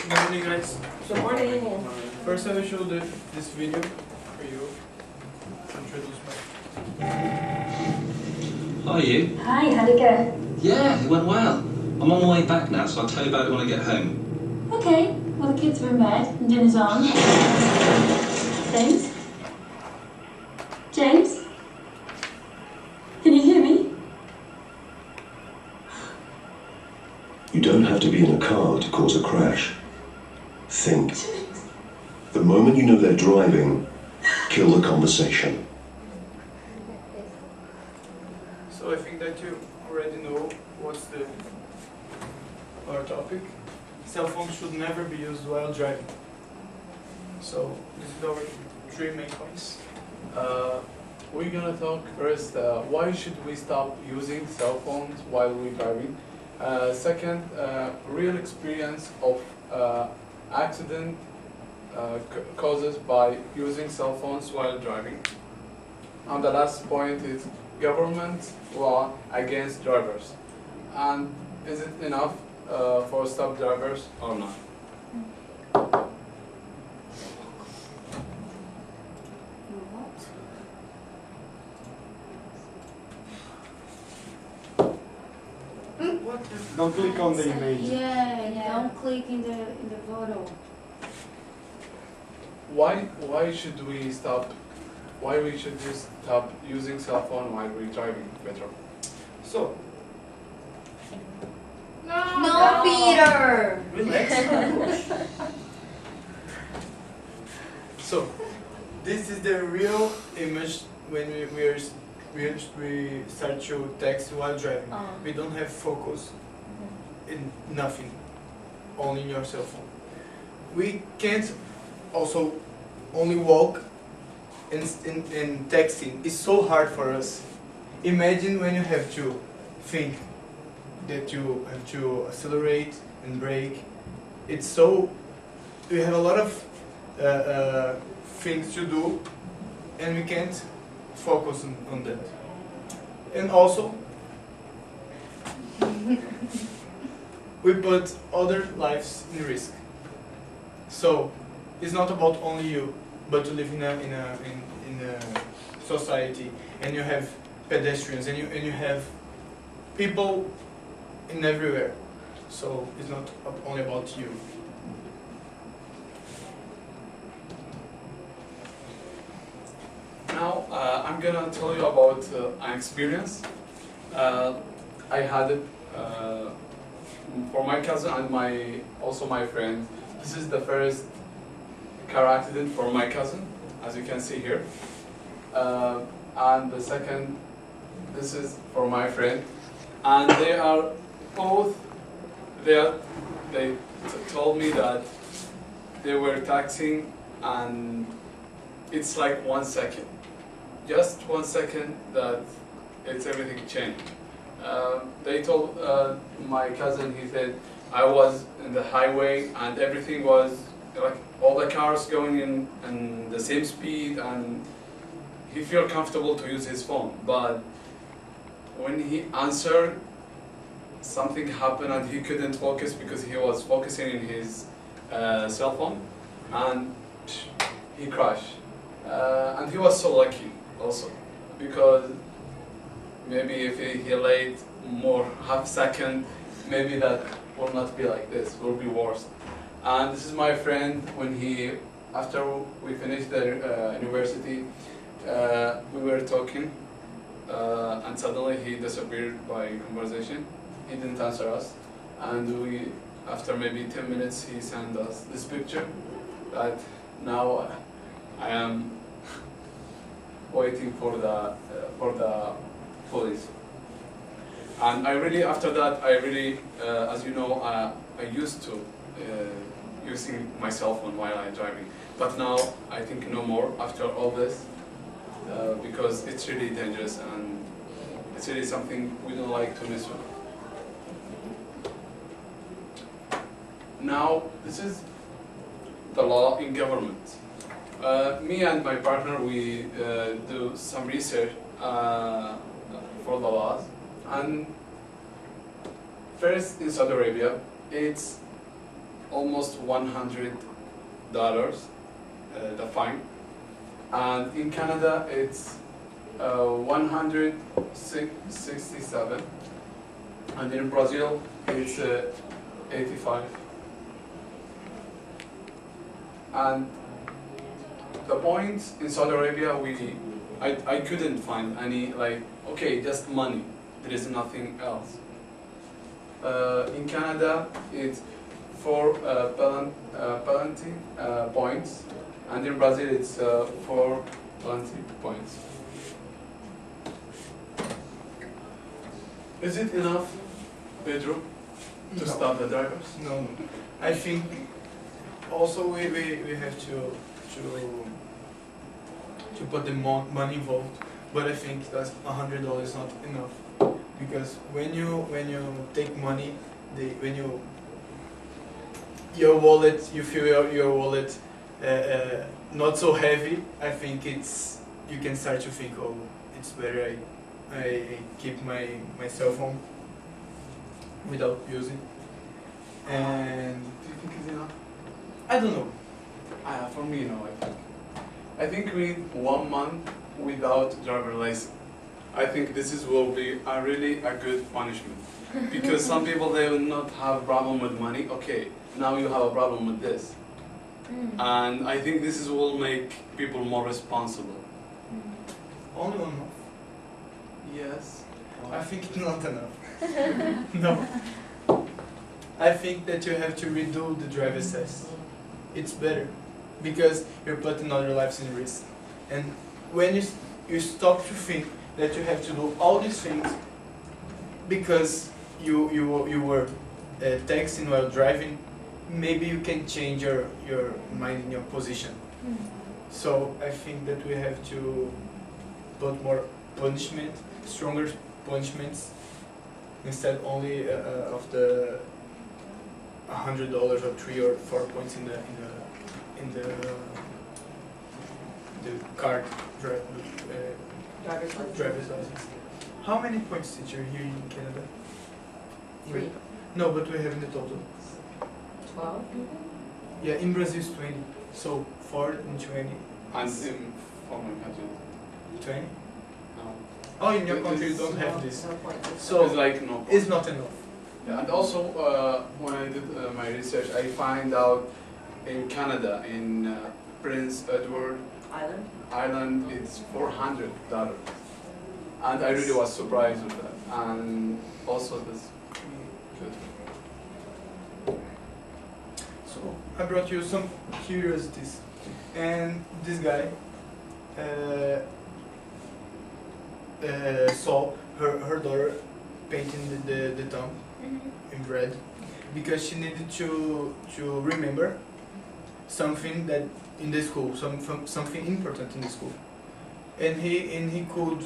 Good morning, guys. Good morning. First, I will show this video for you. Introduce How are you? Hi, how'd it go? Yeah, it went well. I'm on my way back now, so I'll tell you about it when I get home. Okay, well the kids are in bed and dinner's on. James? James? Can you hear me? You don't have to be in a car to cause a crash. Think. The moment you know they're driving, kill the conversation. So I think that you already know what's our topic. Cell phones should never be used while driving. So this is our 3 main points. We're gonna talk first, why should we stop using cell phones while we're driving? Second, real experience of accident causes by using cell phones while driving. And the last point is government law against drivers. And is it enough for stop drivers or not? Don't click on the image. Yeah, don't click in the photo. Why should we stop? Why we should just stop using cell phone while we're driving, Pedro? So No, Peter! relax. So this is the real image when we start to text while driving. We don't have focus in nothing, only in your cell phone. We can't also only walk in texting. It's so hard for us. Imagine when you have to think that you have to accelerate and brake. It's so, we have a lot of things to do and we can't focus on that. And also, we put other lives in risk. So it's not about only you, but to live in a society, and you have pedestrians, and you have people in everywhere. So it's not only about you. Now, I'm gonna tell you about an experience. I had it for my cousin and also my friend. This is the first car accident for my cousin, as you can see here. And the second, this is for my friend. And they are both, they told me that they were taxing and it's like 1 second. Just 1 second that everything changed. They told my cousin, he said, I was in the highway and everything was like all the cars going in the same speed and he felt comfortable to use his phone. But when he answered, something happened and he couldn't focus because he was focusing in his cell phone and he crashed. And he was so lucky also, because maybe if he late more half second, maybe that will not be like this, will be worse. And this is my friend, when after we finished the university, we were talking and suddenly he disappeared by conversation. He didn't answer us, and after maybe 10 minutes he sent us this picture that now I am waiting for the police. And after that, as you know, I used to using my cell phone while I'm driving. But now, I think no more after all this, because it's really dangerous and it's really something we don't like to miss with. Now, this is the law in government. Me and my partner, we do some research for the laws. And first, in Saudi Arabia, it's almost $100, the fine. And in Canada, it's 167, and in Brazil, it's 85. And the points in Saudi Arabia, I couldn't find any, like, okay, just money. There is nothing else. In Canada, it's 4 penalty points, and in Brazil, it's 4 penalty points. Is it enough, Pedro, to stop the drivers? No. I think also we have to put the money involved, but I think that's $100 is not enough, because when you take money, your wallet, you feel your wallet not so heavy. I think you can start to think, oh, it's better I keep my cell phone without using. And Do you think it's enough? I don't know. For me, no, I think we need 1 month without driver license. I think will be a good punishment. Because some people, they will not have problem with money. Okay, now you have a problem with this. And I think will make people more responsible. Only 1 month. Yes. I think it's not enough. No. I think that you have to redo the driver's test. It's better, because you're putting other lives in risk. And when you stop to think that you have to do all these things because you were texting while driving, maybe you can change your mind in your position. So I think that we have to put more punishment, stronger punishments, instead only of the $100 or 3 or 4 points in the car driver's license. How many points did you hear in Canada? 3. No, but we have in the total. 12? Yeah, in Brazil it's 20. So 4 and 20. And in foreign countries? 20? No. Oh, in your country you don't have this. No point. So it's like no. it's not enough. Yeah, and also when I did my research, I find out in Canada, in Prince Edward Island, it's $400, and I really was surprised with that. And also this good. So I brought you some curiosities, and this guy saw her daughter painting the thumb in red because she needed to remember something that in the school, something important in the school, and he could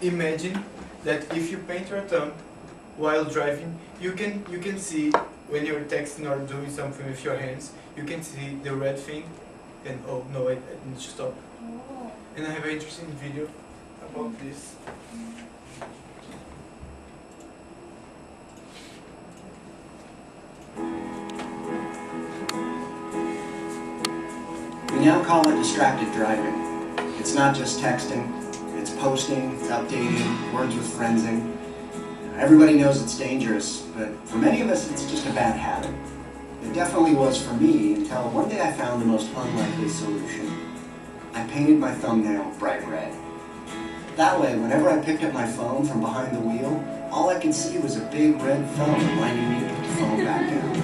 imagine that if you paint your thumb while driving, you can see when you're texting or doing something with your hands, you can see the red thing, and oh no, I need to stop. And I have an interesting video about this. We now call it distracted driving. It's not just texting, it's posting, it's updating, words with friendsing. Everybody knows it's dangerous, but for many of us it's just a bad habit. It definitely was for me until one day I found the most unlikely solution. I painted my thumbnail bright red. That way, whenever I picked up my phone from behind the wheel, all I could see was a big red thumb reminding me to put the phone back down.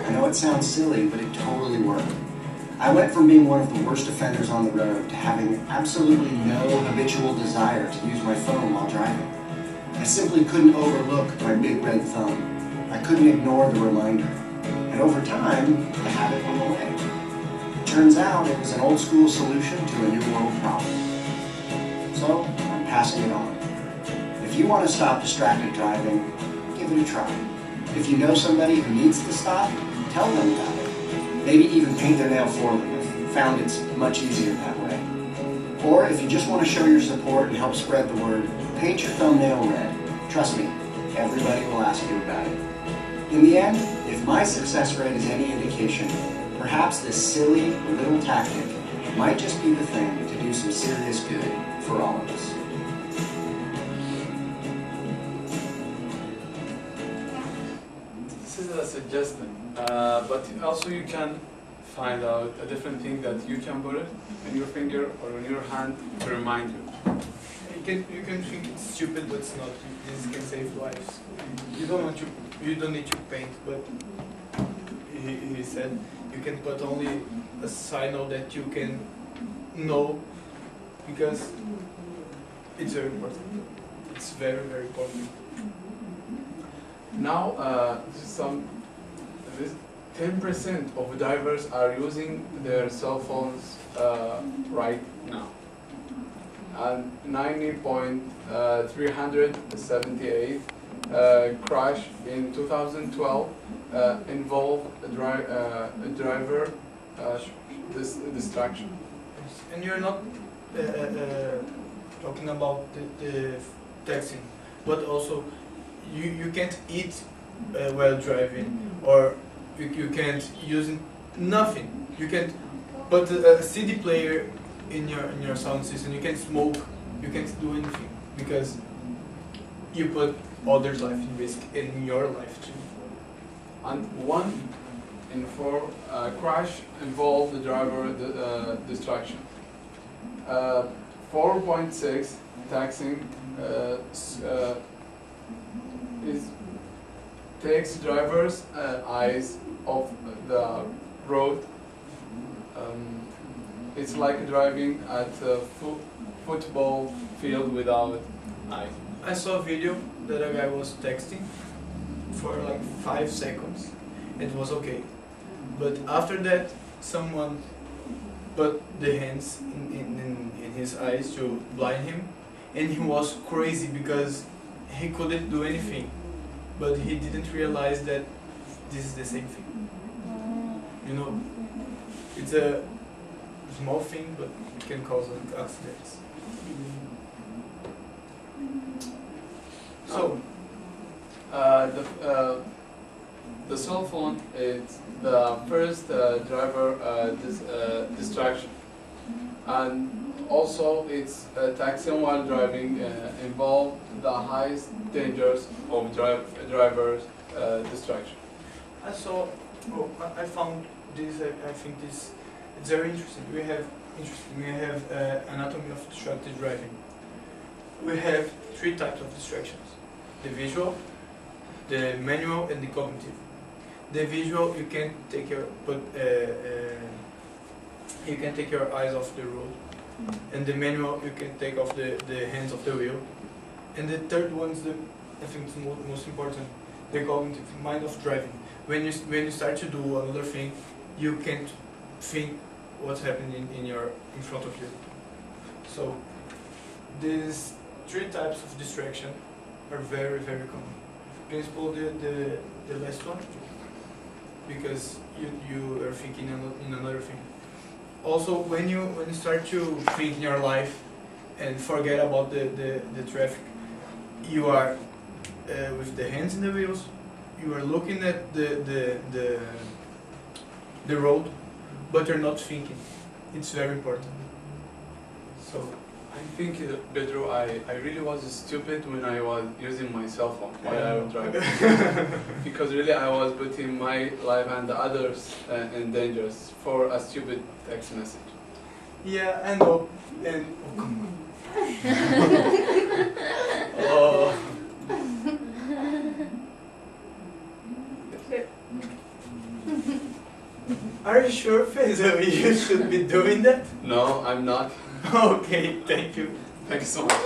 I know it sounds silly, but it totally worked. I went from being one of the worst offenders on the road to having absolutely no habitual desire to use my phone while driving. I simply couldn't overlook my big red thumb. I couldn't ignore the reminder. And over time, the habit went away. It turns out it was an old school solution to a new world problem. So, I'm passing it on. If you want to stop distracted driving, give it a try. If you know somebody who needs to stop, tell them about it. Maybe even paint their nail for them. I've found it's much easier that way. Or if you just want to show your support and help spread the word, paint your thumbnail red. Trust me, everybody will ask you about it. In the end, if If my success rate is any indication, perhaps this silly little tactic might just be the thing to do some serious good for all of us. This is a suggestion, but also you can find out a different thing that you can put it in your finger or in your hand to remind you. You can think it's stupid, but it's not. This can save lives. You don't need to paint, but he said you can put only a signal that you can know, because it's very important. It's very, very important. Now, this 10% of divers are using their cell phones right now, and 90.378 crash in 2012 involved a driver distraction. And you're not talking about the texting, but also you can't eat while driving, or you can't use nothing. You can't put a CD player in your sound system. You can't smoke. You can't do anything, because you put others' life in risk, and your life too. And 1 in 4 crash involved the driver distraction. 4.6 taxing takes drivers' eyes off the road. It's like driving at a football field without eyes. I saw a video that a guy was texting for like 5 seconds. It was okay, but after that, someone put the hands in his eyes to blind him, and he was crazy because he couldn't do anything, but he didn't realize that this is the same thing. You know, it's a small thing, but it can cause accidents. So, the cell phone is the first driver distraction, and also it's taxing while driving involve the highest dangers of drivers distraction. I found this. I think this it's very interesting. We have anatomy of distracted driving. We have 3 types of distractions: the visual, the manual, and the cognitive. The visual, you can take your eyes off the road, and the manual, you can take off the hands off the wheel. And the third one is I think it's most important, the cognitive, mind of driving. When you start to do another thing, you can't think what's happening in front of you. So these 3 types of distraction are very, very common. Principal, the last one, because you are thinking in another thing. Also, when you start to think in your life and forget about the traffic, you are with the hands in the wheels. You are looking at the road, but you're not thinking. It's very important. So I think, Pedro, I really was stupid when I was using my cell phone while I was driving. Because really I was putting my life and the others in danger for a stupid text message. yeah, I know. And oh, come on. Oh. Are you sure, Faisal, you should be doing that? No, I'm not. Okay, thank you. Thank you so much.